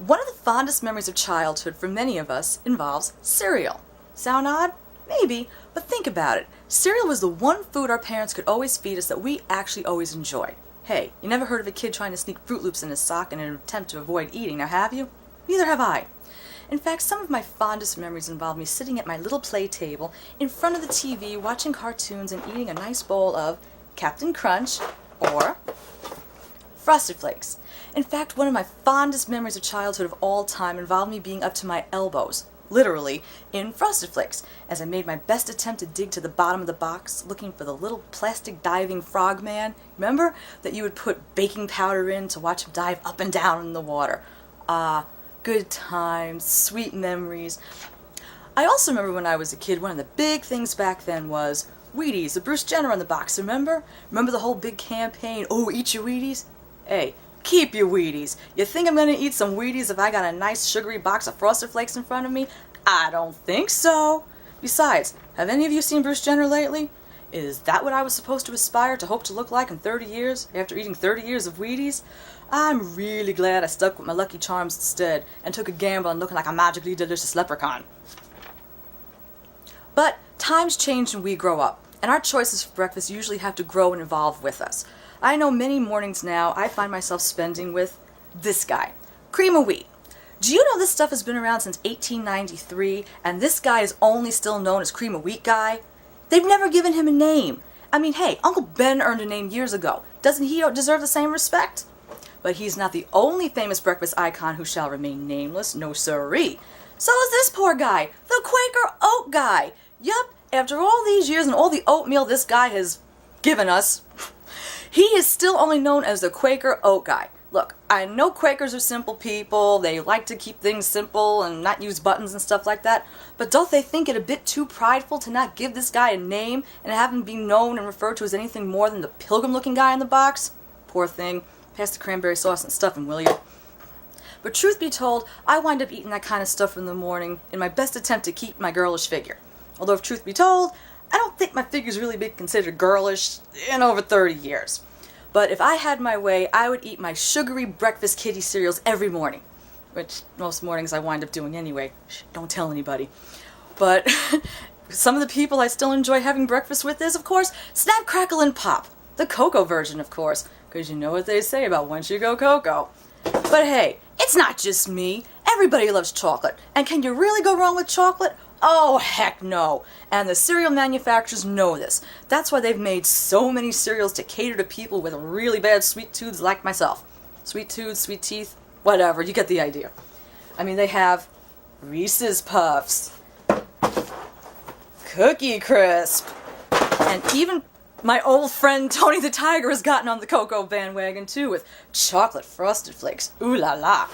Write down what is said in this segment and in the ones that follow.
One of the fondest memories of childhood for many of us involves cereal. Sound odd? Maybe, but think about it. Cereal was the one food our parents could always feed us that we actually always enjoyed. Hey, you never heard of a kid trying to sneak Fruit Loops in his sock in an attempt to avoid eating, now have you? Neither have I. In fact, some of my fondest memories involve me sitting at my little play table in front of the TV watching cartoons and eating a nice bowl of Captain Crunch or Frosted Flakes. In fact, one of my fondest memories of childhood of all time involved me being up to my elbows, literally, in Frosted Flakes, as I made my best attempt to dig to the bottom of the box, looking for the little plastic diving frog man. Remember? That you would put baking powder in to watch him dive up and down in the water. Ah, good times, sweet memories. I also remember when I was a kid, one of the big things back then was Wheaties, the Bruce Jenner on the box, remember? Remember the whole big campaign, oh, eat your Wheaties? Hey, keep your Wheaties. You think I'm gonna eat some Wheaties if I got a nice sugary box of Frosted Flakes in front of me? I don't think so. Besides, have any of you seen Bruce Jenner lately? Is that what I was supposed to aspire to hope to look like in 30 years, after eating 30 years of Wheaties? I'm really glad I stuck with my Lucky Charms instead, and took a gamble on looking like a magically delicious leprechaun. But times change and we grow up, and our choices for breakfast usually have to grow and evolve with us. I know many mornings now I find myself spending with this guy, cream of wheat. Do you know this stuff has been around since 1893, and this guy is only still known as Cream of Wheat Guy? They've never given him a name. I mean, hey, Uncle Ben earned a name years ago. Doesn't he deserve the same respect? But he's not the only famous breakfast icon who shall remain nameless, no siree. So is this poor guy, the Quaker oat guy. Yup, after all these years and all the oatmeal this guy has given us, he is still only known as the Quaker oat guy. Look, I know Quakers are simple people, they like to keep things simple and not use buttons and stuff like that, but don't they think it a bit too prideful to not give this guy a name and have him be known and referred to as anything more than the pilgrim-looking guy in the box? Poor thing. Pass the cranberry sauce and stuffing, will you? But truth be told, I wind up eating that kind of stuff in the morning in my best attempt to keep my girlish figure. Although if truth be told, I don't think my figure's really been considered girlish in over 30 years. But if I had my way, I would eat my sugary breakfast kitty cereals every morning. Which most mornings I wind up doing anyway. Shh, don't tell anybody. But some of the people I still enjoy having breakfast with is, of course, Snap, Crackle, and Pop. The cocoa version, of course. Because you know what they say about once you go cocoa. But hey, it's not just me. Everybody loves chocolate. And can you really go wrong with chocolate? Oh, heck no. And the cereal manufacturers know this. That's why they've made so many cereals to cater to people with really bad sweet tooths like myself. Sweet tooth, sweet teeth, whatever, you get the idea. I mean, they have Reese's Puffs, Cookie Crisp, and even my old friend Tony the Tiger has gotten on the cocoa bandwagon too with chocolate Frosted Flakes. Ooh la la.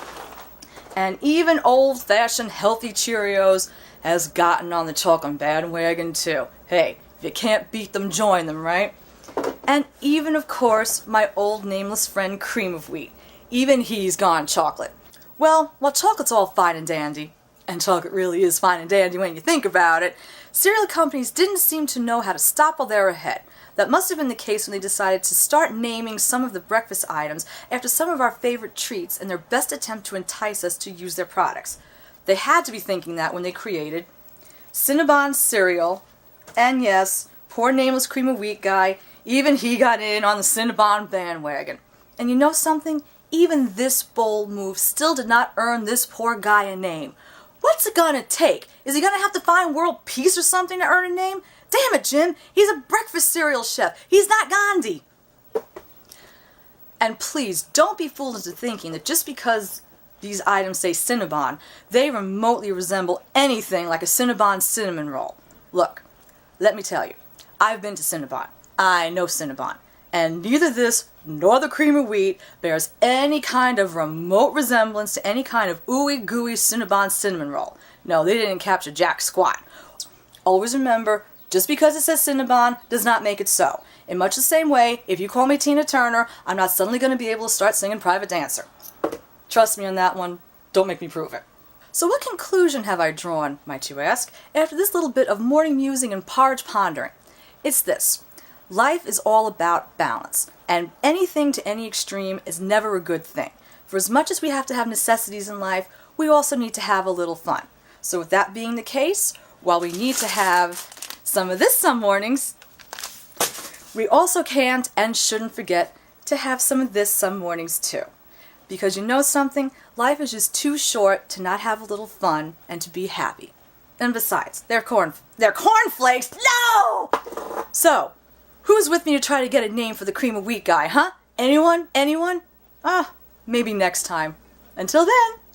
And even old-fashioned healthy Cheerios has gotten on the chocolate bandwagon too. Hey, if you can't beat them, join them, right? And even, of course, my old nameless friend Cream of Wheat. Even he's gone chocolate. Well, while chocolate's all fine and dandy, and chocolate really is fine and dandy when you think about it, cereal companies didn't seem to know how to stop while they were ahead. That must have been the case when they decided to start naming some of the breakfast items after some of our favorite treats in their best attempt to entice us to use their products. They had to be thinking that when they created Cinnabon cereal, and yes, poor nameless Cream of Wheat guy, even he got in on the Cinnabon bandwagon. And you know something? Even this bold move still did not earn this poor guy a name. What's it gonna take? Is he gonna have to find world peace or something to earn a name? Damn it, Jim! He's a breakfast cereal chef. He's not Gandhi. And please, don't be fooled into thinking that just because these items say Cinnabon, they remotely resemble anything like a Cinnabon cinnamon roll. Look, let me tell you, I've been to Cinnabon. I know Cinnabon. And neither this nor the Cream of Wheat bears any kind of remote resemblance to any kind of ooey gooey Cinnabon cinnamon roll. No, they didn't capture jack squat. Always remember, just because it says Cinnabon does not make it so. In much the same way, if you call me Tina Turner, I'm not suddenly going to be able to start singing Private Dancer. Trust me on that one, don't make me prove it. So what conclusion have I drawn, might you ask, after this little bit of morning musing and porridge pondering? It's this. Life is all about balance, and anything to any extreme is never a good thing. For as much as we have to have necessities in life, we also need to have a little fun. So with that being the case, while we need to have some of this some mornings, we also can't and shouldn't forget to have some of this some mornings too. Because you know something? Life is just too short to not have a little fun and to be happy. And besides, they're cornflakes. No! So, who's with me to try to get a name for the cream of wheat guy, huh? Anyone? Anyone? Maybe next time. Until then.